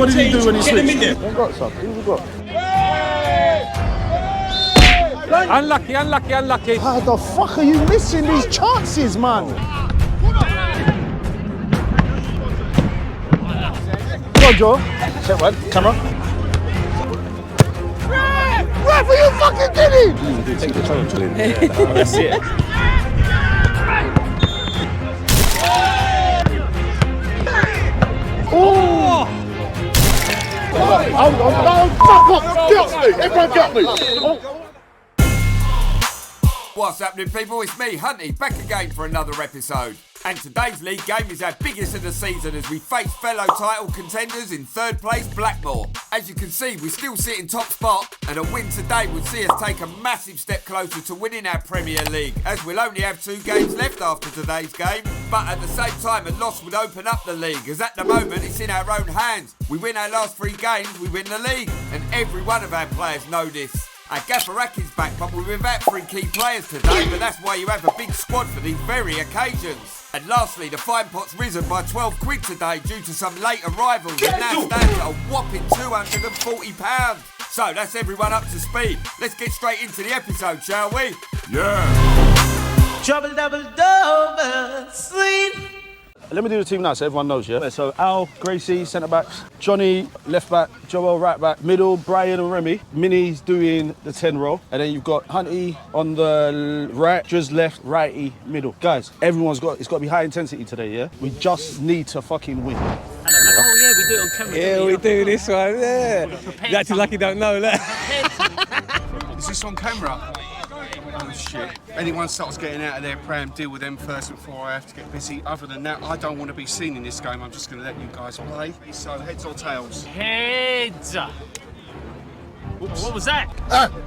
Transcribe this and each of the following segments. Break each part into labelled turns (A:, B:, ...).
A: what did he do when he switched?
B: He's got some. He's got.
C: Unlucky.
B: How the fuck are you missing these chances, man? Go on, Joe. Check one. Camera. Ref, are you fucking kidding?
A: Take the challenge.
C: Let's see it.
B: Oh! Fuck off! Get off me! Everyone get off me! Oh.
D: What's happening, people? It's me, Huntie, back again for another episode. And today's league game is our biggest of the season as we face fellow title contenders in third place Blackmore. As you can see, we still sit in top spot, and a win today would see us take a massive step closer to winning our Premier League, as we'll only have 2 games left after today's game. But at the same time, a loss would open up the league, as at the moment it's in our own hands. We win our last 3 games, we win the league, and every one of our players know this. Our gaffer Raki's back, but we're without 3 key players today, but that's why you have a big squad for these very occasions. And lastly, the fine pot's risen by 12 quid today due to some late arrivals, and now stands at a whopping £240. So that's everyone up to speed. Let's get straight into the episode, shall we? Yeah!
E: Trouble double double sleep.
B: Let me do the team now so everyone knows, yeah? So Al, Gracie, centre-backs, Johnny, left-back, Joel, right-back, middle, Brian and Remy. Minnie's doing the 10 role. And then you've got Huntie on the right, Drizz left, righty, middle. Guys, it's got to be high intensity today, yeah? We just need to fucking win.
E: Oh yeah, we do it on camera.
C: Yeah, we do this one, yeah. You're actually lucky you don't know that.
F: Is this on camera? Oh shit. Anyone starts getting out of their pram, deal with them first before I have to get busy. Other than that, I don't want to be seen in this game. I'm just going to let you guys play. So, heads or tails?
E: Heads. What was that?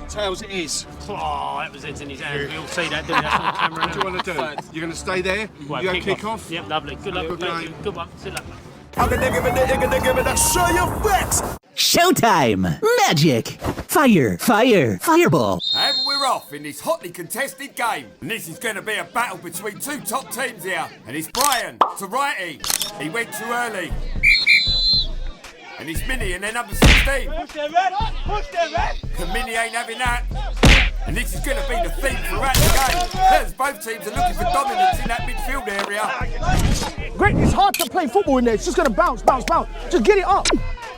F: Tails it is.
E: Oh, that was heads in his hand. We all see that, don't we? That's on camera.
F: What do you want to do? You're going to stay there?
E: Well,
F: you go kick off?
E: Yep, lovely. Good luck. Good one. Good luck.
G: I'm gonna give it, show your flex. Showtime! Magic! Fire! Fireball!
D: And we're off in this hotly contested game. And this is going to be a battle between 2 top teams here. And it's Brian to righty. He went too early. And it's Minnie and then number 16. Push them red! And Minnie ain't having that. And this is going to be the theme throughout the game. As both teams are looking for dominance in that midfield area.
B: Great, it's hard to play football in there. It's just going to bounce. Just get it up.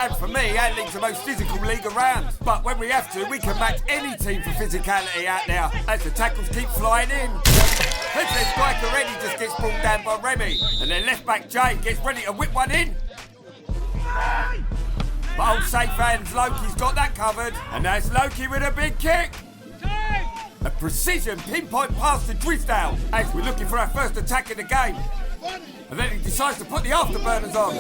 D: And for me, our league's the most physical league around. But when we have to, we can match any team for physicality out there. As the tackles keep flying in. As their striker Eddie just gets brought down by Remy. And then left back Jay gets ready to whip one in. But old safe hands Loki's got that covered. And that's Loki with a big kick. A precision pinpoint pass to Drizz as we're looking for our first attack in the game. And then he decides to put the afterburners on.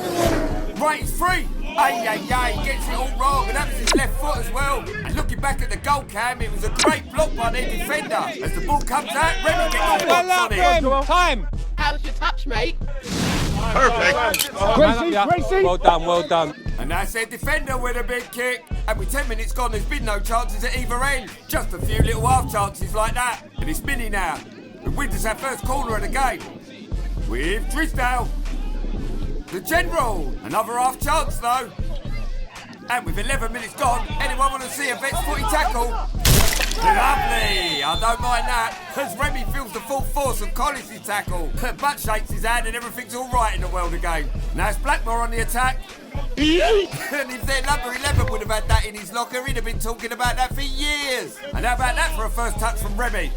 D: Right, he's free. He gets it all wrong, and that was his left foot as well. And looking back at the goal cam, it was a great block by their defender. As the ball comes out, Remy gets the box on it.
C: Time!
H: How's your touch, mate?
F: Perfect.
B: Gracie.
C: Well done.
D: And that's their defender with a big kick. And with 10 minutes gone, there's been no chances at either end. Just a few little half chances like that. And it's Minnie now, who wins us our first corner of the game. With Drizz, the general. Another half chance though. And with 11 minutes gone, anyone want to see a vet's footy tackle? Lovely, I don't mind that. As Remy feels the full force of Collins's tackle. But shakes his hand and everything's alright in the world of game. Now it's Blackmore on the attack. And if their number 11 would have had that in his locker, he'd have been talking about that for years. And how about that for a first touch from Remy?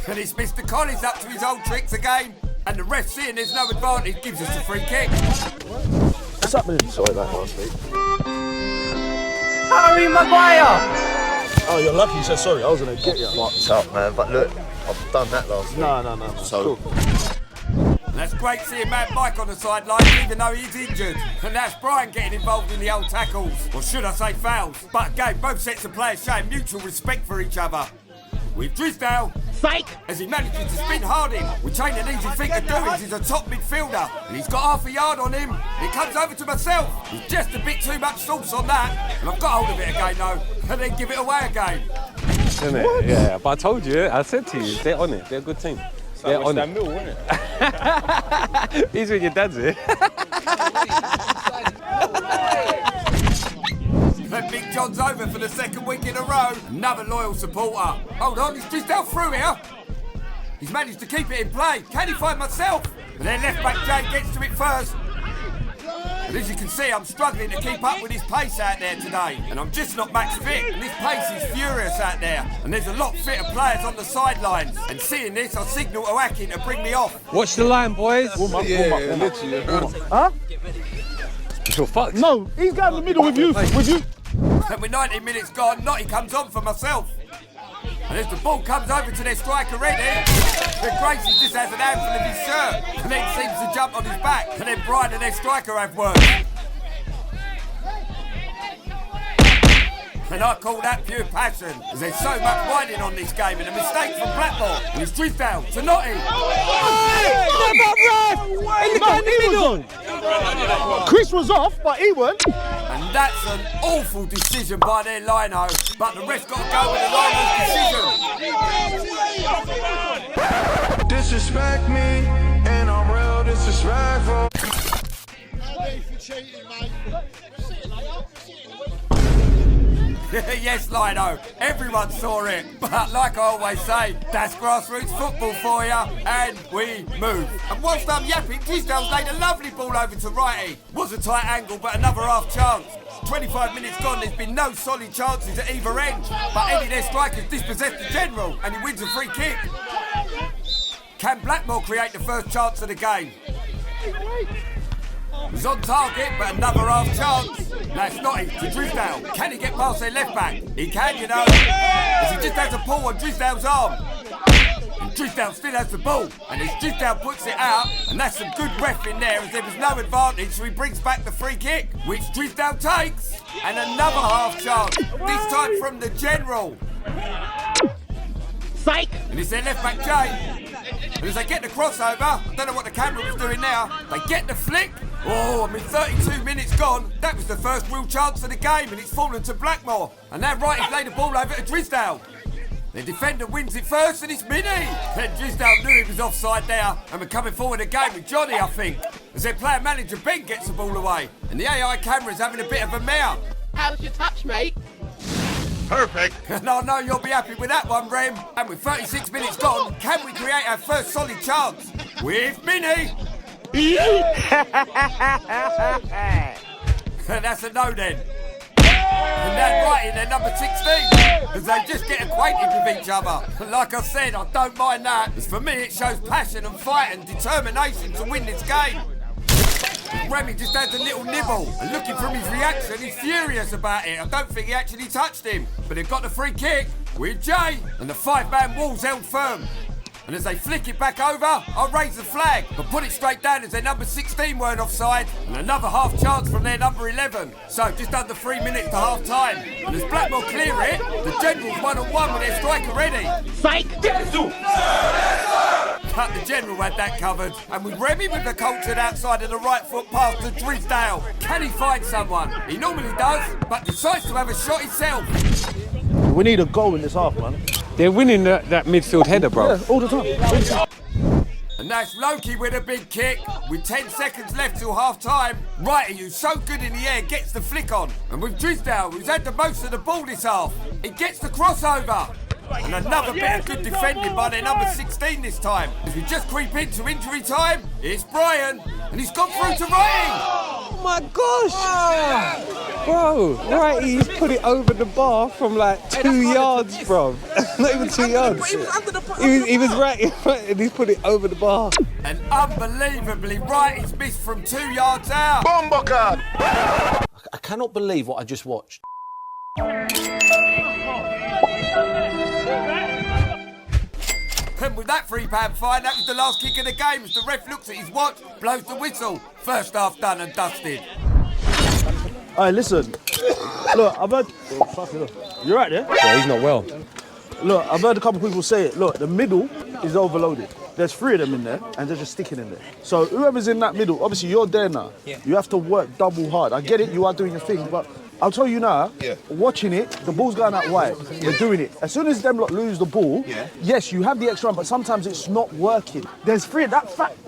D: And it's Mr. Collins up to his old tricks again. And the ref, seeing there's no advantage, gives us a free kick.
B: What's happening? Sorry about last week.
E: Harry Maguire!
B: Oh, you're lucky you said sorry. I was going to get you.
I: What's up, man? But look, I've done that last week.
B: No.
I: So,
B: cool.
D: And that's great seeing Mad Mike on the sideline, even though he's injured. And that's Brian getting involved in the old tackles. Or should I say fouls? But again, both sets of players showing mutual respect for each other. With Drizz
H: Fake!
D: as he manages to spin hard in, which ain't an easy thing to do as he's a top midfielder. And he's got half a yard on him. It comes over to myself. He's just a bit too much sauce on that. And I've got hold of it again though, and then give it away again.
C: Isn't it? What? Yeah, but I told you, I said to you, they're on it. They're a good team. They're on it. Mill, isn't it? He's with your dad's here.
D: John's over for the second week in a row. Another loyal supporter. Hold on, he's just out through here. He's managed to keep it in play. Can he find myself? And then left back Jay gets to it first. And as you can see, I'm struggling to keep up with his pace out there today. And I'm just not max fit. And this pace is furious out there. And there's a lot fitter players on the sidelines. And seeing this, I signal to Akin to bring me off.
C: Watch the line, boys.
B: Warm up.
C: Huh? You're fucked.
B: No, he's going in the middle with you.
D: And with 90 minutes gone, Notty comes on for myself. And as the ball comes over to their striker ready, then Gracie just has an handful of his shirt and then seems to jump on his back. And then Brian and their striker have work. And I call that pure passion, as there's so much whining on this game and a mistake from Blackmore. And it's drift down to Notty.
B: Chris was off, but he weren't.
D: And that's an awful decision by their lino, but the ref got to go with the lino's decision.
A: Disrespect me, and I'm real disrespectful.
D: Yes, Lino, everyone saw it. But like I always say, that's grassroots football for you, and we move. And whilst I'm yapping, Tisdale's laid a lovely ball over to Righty. Was a tight angle, but another half chance. 25 minutes gone, there's been no solid chances at either end. But any of their strikers dispossessed the general, and he wins a free kick. Can Blackmore create the first chance of the game? He's on target, but another half chance. Now it's Notty to Drisdale. Can he get past their left back? He can, you know. As he just has a pull on Drisdale's arm. And Drisdale still has the ball. And as Drisdale puts it out, and that's some good ref in there, as there was no advantage, so he brings back the free kick, which Drisdale takes. And another half chance. This time from the general.
G: Psych!
D: And it's their left back Jay. And as they get the crossover, I don't know what the camera was doing now, they get the flick. Oh, I mean, 32 minutes gone. That was the first real chance of the game, and it's fallen to Blackmore. And now Wrighty's laid the ball over to Drisdale. The defender wins it first, and it's Minnie. Then Drisdale knew he was offside there, and we're coming forward again with Johnny, I think. As their player manager Ben gets the ball away, and the AI camera's having a bit of a mare.
H: How's your touch, mate?
A: Perfect.
D: And I know you'll be happy with that one, Rem. And with 36 minutes gone, can we create our first solid chance? With Minnie. And that's a no then. And then right in their number 16, as they just get acquainted with each other. And like I said, I don't mind that, as for me it shows passion and fight and determination to win this game. Remy just has a little nibble, and looking from his reaction, he's furious about it. I don't think he actually touched him, but they've got the free kick with Jay, and the 5-man wall's held firm. And as they flick it back over, I'll raise the flag, but put it straight down as their number 16 weren't offside, and another half chance from their number 11. So just under 3 minutes to half time. And as Blackmore clear it, the general's 1-on-1 with their striker ready.
G: Psych!
D: But the general had that covered, and with Remy with the cultured outside of the right foot pass to Drisdale. Can he find someone? He normally does, but decides to have a shot himself.
B: We need a goal in this half, man.
C: They're winning that midfield header, bro.
B: Yeah, all the time.
D: And that's Loki with a big kick. With 10 seconds left till half time, Righty, who's so good in the air, gets the flick on. And with Drisdale, who's had the most of the ball this half, he gets the crossover. And another bit of good defending by their number 16 this time. As we just creep into injury time, it's Brian, and he's gone through to Righty.
C: Oh my gosh! Bro, right, he's put it over the bar from like 2 yards, bro. Not even 2 yards. He was under the bar. He was right, and he's put it over the bar.
D: And unbelievably, Righty's missed from 2 yards out.
A: Bomboka!
J: I cannot believe what I just watched.
D: And with that £3 fine, that was the last kick of the game as the ref looks at his watch, blows the whistle. First half done and dusted.
B: Hey, listen. Look, I've heard... Oh, fuck it up. You're right there?
C: Yeah, he's not well.
B: Look, I've heard a couple of people say it. Look, the middle is overloaded. There's 3 of them in there, and they're just sticking in there. So whoever's in that middle, obviously you're there now.
C: Yeah.
B: You have to work double hard. I get it, you are doing your thing, but I'll tell you now, watching it, the ball's going out wide. We're doing it. As soon as them lot lose the ball, yes, you have the extra run, but sometimes it's not working. There's 3, the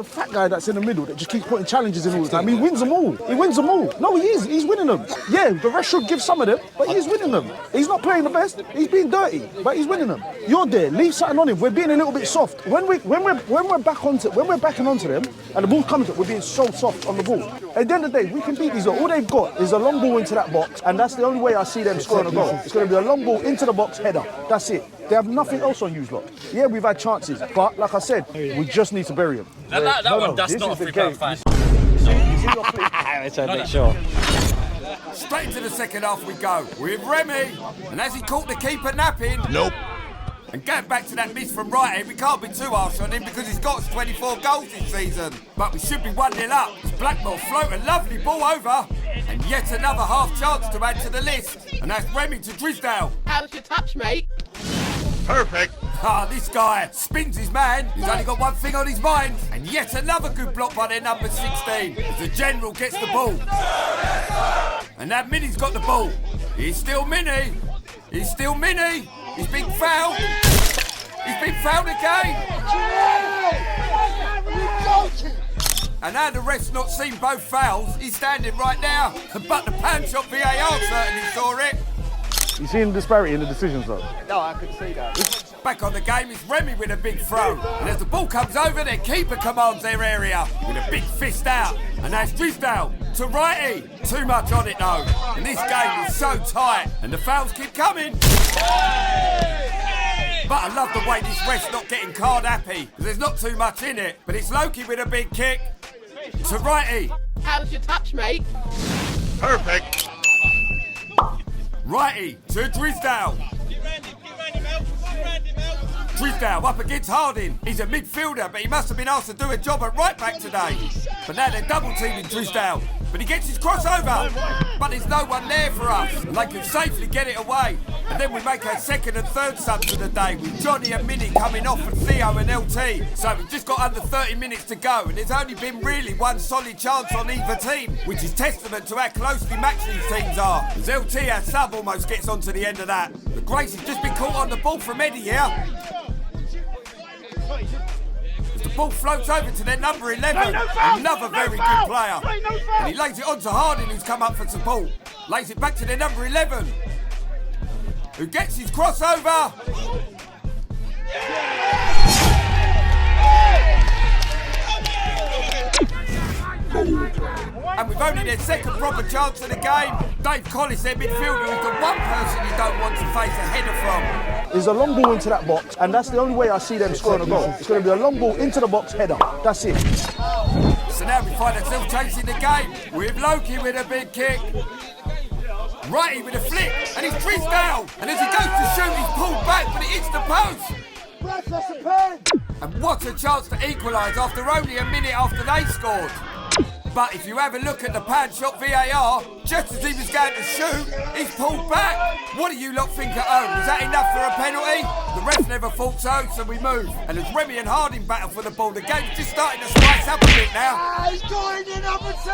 B: fat guy that's in the middle that just keeps putting challenges in all the time. He wins them all. He wins them all. No, he is. He's winning them. Yeah, the rest should give some of them, but he's winning them. He's not playing the best. He's being dirty, but he's winning them. You're there. Leave something on him. We're being a little bit soft. When we're backing onto them, and the ball comes up, we're being so soft on the ball. At the end of the day, we can beat these. All they've got is a long ball into that box. And that's the only way I see them scoring a goal. It's going to be a long ball into the box, header. That's it. They have nothing else on you lot. Yeah, we've had chances, but like I said, we just need to bury them.
E: That's not a £3 fine.
C: Let's make sure.
D: Straight into the second half we go with Remy. And as he caught the keeper napping.
A: Nope.
D: And going back to that miss from Righty, we can't be too harsh on him because he's got 24 goals this season. But we should be 1-0 up. As Blackmore float a lovely ball over. And yet another half chance to add to the list. And that's Remy to Drisdale.
H: How's your touch, mate?
A: Perfect.
D: Ah, this guy spins his man. He's only got one thing on his mind. And yet another good block by their number 16. As the general gets the ball. And that Mini's got the ball. He's still Mini. He's still Mini. He's been fouled. He's been fouled again. And now the ref's not seen both fouls. He's standing right now. But the pan shot VAR certainly saw it.
B: You seeing the disparity in the decisions though?
I: No, I could see that.
D: Back on the game, it's Remy with a big throw. And as the ball comes over, their keeper commands their area with a big fist out. And that's Drisdale to Righty. Too much on it though. And this game is so tight. And the fouls keep coming. But I love the way this ref's not getting card happy. Because there's not too much in it. But it's Loki with a big kick to Righty.
H: How's your touch, mate?
A: Perfect.
D: Righty to Drisdale. Drisdale up against Harding. He's a midfielder, but he must have been asked to do a job at right back today. But now they're double teaming Drisdale. But he gets his crossover. But there's no one there for us. And they can safely get it away. And then we make our second and third subs of the day with Johnny and Minnie coming off and Theo and LT. So we've just got under 30 minutes to go. And there's only been really one solid chance on either team, which is testament to how closely matched these teams are. As LT, our sub, almost gets on to the end of that. But Grace has just been caught on the ball from Eddie here. As the ball floats over to their number 11, another very good player. And he lays it on to Harding, who's come up for support. Lays it back to their number 11, who gets his crossover. And with only their second proper chance of the game, Dave Collis, their midfielder, is the one person you don't want to face a header from.
B: There's a long ball into that box, and that's the only way I see them scoring a goal. It's going to be a long ball into the box, header. That's it.
D: So now we find ourselves chasing the game with Loki with a big kick. Righty with a flick, and he's Drisdale. And as he goes to shoot, he's pulled back, but it hits the post. And what a chance to equalise after only a minute after they scored. But if you have a look at the pad shot VAR, just as he was going to shoot, he's pulled back. What do you lot think at home? Was that enough for a penalty? The ref never thought so we move. And as Remy and Harding battle for the ball, the game's just starting to spice up a bit now.
A: He's going in number 2.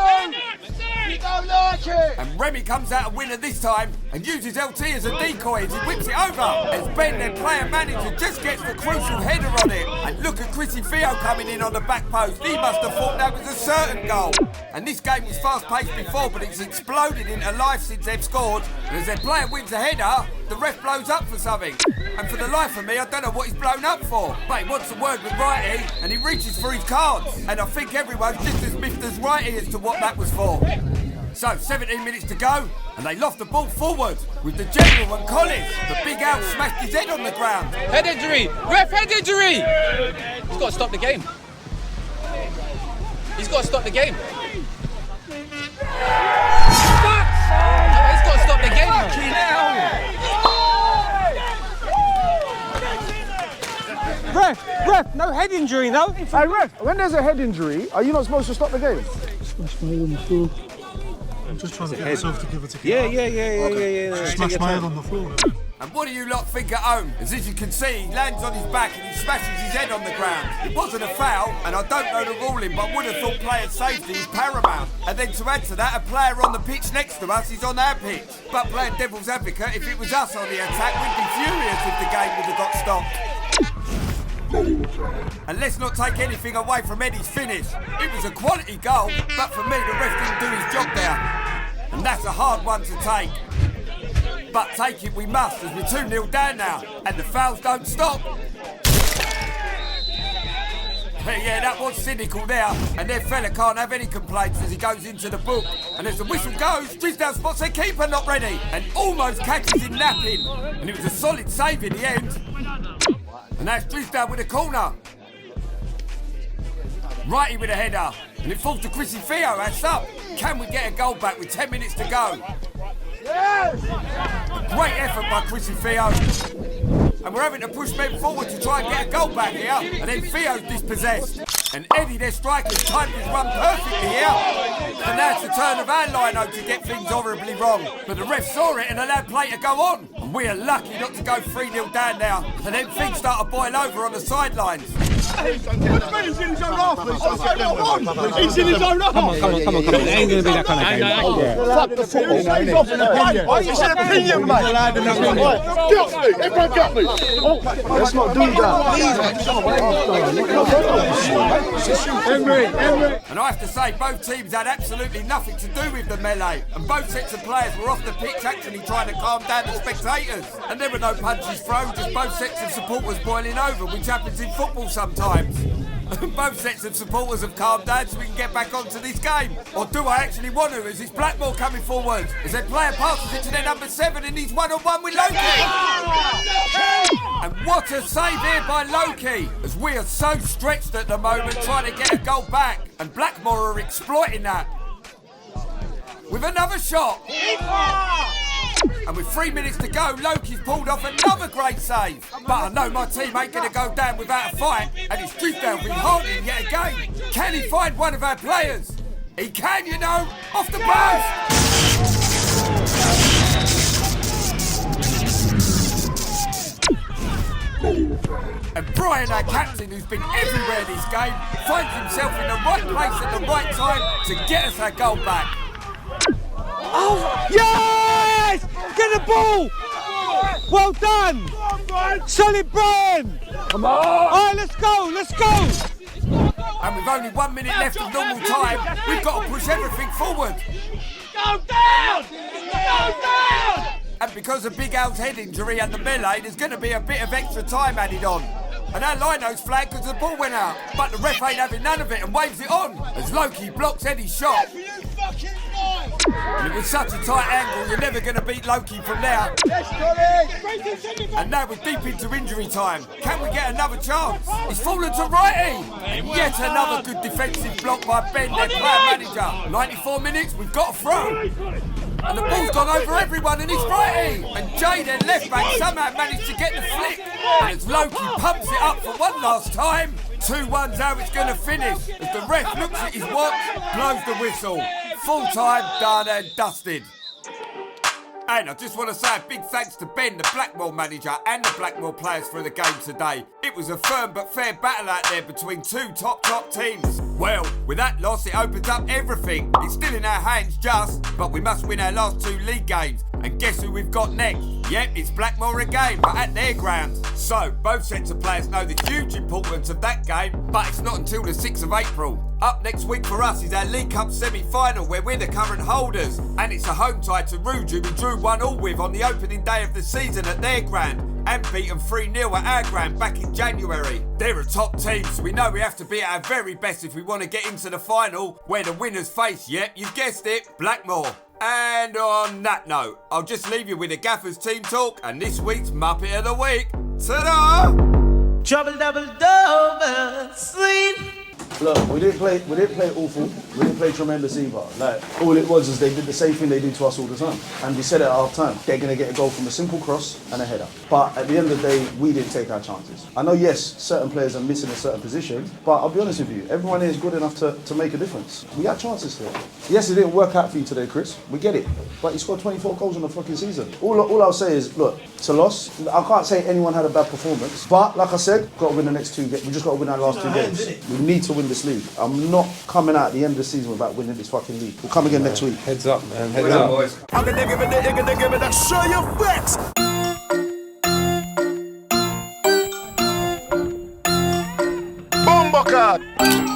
A: You don't like it.
D: And Remy comes out a winner this time and uses LT as a decoy as he whips it over. As Ben, their player manager, just gets the crucial header on it. And look at Chrissy Theo coming in on the back post. He must have thought that was a certain goal. And this game was fast-paced before, but it's exploded into life since they've scored. And as their player wins a header, the ref blows up for something. And for the life of me, I don't know what he's blown up for. But he wants a word with Righty, and he reaches for his cards. And I think everyone's just as miffed as Righty as to what that was for. So, 17 minutes to go, and they loft the ball forward with the general and Collins. The big Al smashed his head on the ground.
C: Head injury! Ref, head injury! He's got to stop the game. He's got to stop the game. He's got to stop the game.
E: Ref, no head injury though.
B: Hey ref, when there's a head injury, are you not supposed to stop the game?
K: Just trying to get myself together.
C: Yeah.
K: Smash my head on the floor.
D: And what do you lot think at home? As you can see, he lands on his back and he smashes his head on the ground. It wasn't a foul, and I don't know the ruling, but would have thought player safety is paramount. And then to add to that, a player on the pitch next to us is on our pitch. But playing devil's advocate, if it was us on the attack, we'd be furious if the game would have got stopped. And let's not take anything away from Eddie's finish. It was a quality goal, but for me, the ref didn't do his job there. And that's a hard one to take. But take it we must, as we're 2-0 down now, and the fouls don't stop. Yeah, that was cynical there, and their fella can't have any complaints as he goes into the book. And as the whistle goes, Tristan spots their keeper not ready, and almost catches him napping. And it was a solid save in the end. And that's Tristan with a corner. Righty with a header, and it falls to Chrissy Theo, that's up. Can we get a goal back with 10 minutes to go? Yes! A great effort by Chrissy Theo. And we're having to push men forward to try and get a goal back here. And then Theo's dispossessed. And Eddie, their striker, timed his run perfectly here. And now it's the turn of our lino to get things horribly wrong. But the ref saw it and allowed play to go on. And we are lucky not to go 3-0 down now. And then things start to boil over on the sidelines.
K: He's in his own half. He's in his own half.
C: Come on. It ain't going to be that kind of game.
K: Fuck the football. It's an opinion, mate. Everyone got me.
B: Let's not do that.
D: And I have to say, both teams had absolutely nothing to do with the melee. And both sets of players were off the pitch actually trying to calm down the spectators. And there were no punches thrown, just both sets of supporters boiling over, which happens in football sometimes. Both sets of supporters have calmed down so we can get back onto this game. Or do I actually want to? Is this Blackmore coming forward? As their player passes it to their number 7 and he's one-on-one with Loki. And what a save here by Loki, as we are so stretched at the moment trying to get a goal back. And Blackmore are exploiting that. With another shot. And with 3 minutes to go, Loki's pulled off another great save. But I know my team ain't going to go down without a fight, and it's Tristan with Huntie yet again. Can he find one of our players? He can, you know, off the post. And Brian, our captain, who's been everywhere this game, finds himself in the right place at the right time to get us our goal back.
C: Oh, yes! Get the ball! Well done! Solid Brian! Come on! All right, let's go!
D: And with only 1 minute left of normal time, we've got to push everything forward.
K: Go down! Go down!
D: And because of Big Al's head injury and the melee, there's going to be a bit of extra time added on. And our lino's flagged because the ball went out. But the ref ain't having none of it and waves it on as Loki blocks Eddie's shot. And it was such a tight angle, you're never going to beat Loki from there. And now we're deep into injury time. Can we get another chance? He's fallen to righty. And yet another good defensive block by Ben, their player manager. 94 minutes, we've got a throw. And the ball's gone over everyone and it's righty. And Jay, their left back, somehow managed to get the flick. And as Loki pumps it up for one last time, 2-1's how it's going to finish. As the ref looks at his watch, blows the whistle. Full time, done and dusted. And I just want to say a big thanks to Ben, the Blackmore manager, and the Blackmore players for the game today. It was a firm but fair battle out there between two top teams. Well, with that loss, it opens up everything. It's still in our hands just, but we must win our last 2 league games. And guess who we've got next? Yep, it's Blackmore again, but at their ground. So, both sets of players know the huge importance of that game, but it's not until the 6th of April. Up next week for us is our League Cup semi-final, where we're the current holders. And it's a home tie to Rouge, who we drew 1-1 with on the opening day of the season at their ground, and beat them 3-0 at our ground back in January. They're a top team, so we know we have to be at our very best if we want to get into the final, where the winners face, yep, you guessed it, Blackmore. And on that note, I'll just leave you with the Gaffer's Team Talk and this week's Muppet of the Week. Ta-da!
G: Trouble double double, sweet.
B: Look, we didn't play awful. We didn't play tremendous either. Like, all it was is they did the same thing they do to us all the time. And we said it at half time. They're going to get a goal from a simple cross and a header. But at the end of the day, we didn't take our chances. I know, yes, certain players are missing a certain position, but I'll be honest with you, everyone here is good enough to make a difference. We had chances here. Yes, it didn't work out for you today, Chris. We get it. But you scored 24 goals in the fucking season. All I'll say is, look, it's a loss. I can't say anyone had a bad performance. But, like I said, got to win the next 2 games. We just got to win our last 2 games. We need to win this league. I'm not coming out at the end of the season without winning this fucking league. We'll come again next week.
C: Heads up, man. Heads up,
D: boys.
A: I'm gonna give it that show you facts. Bomba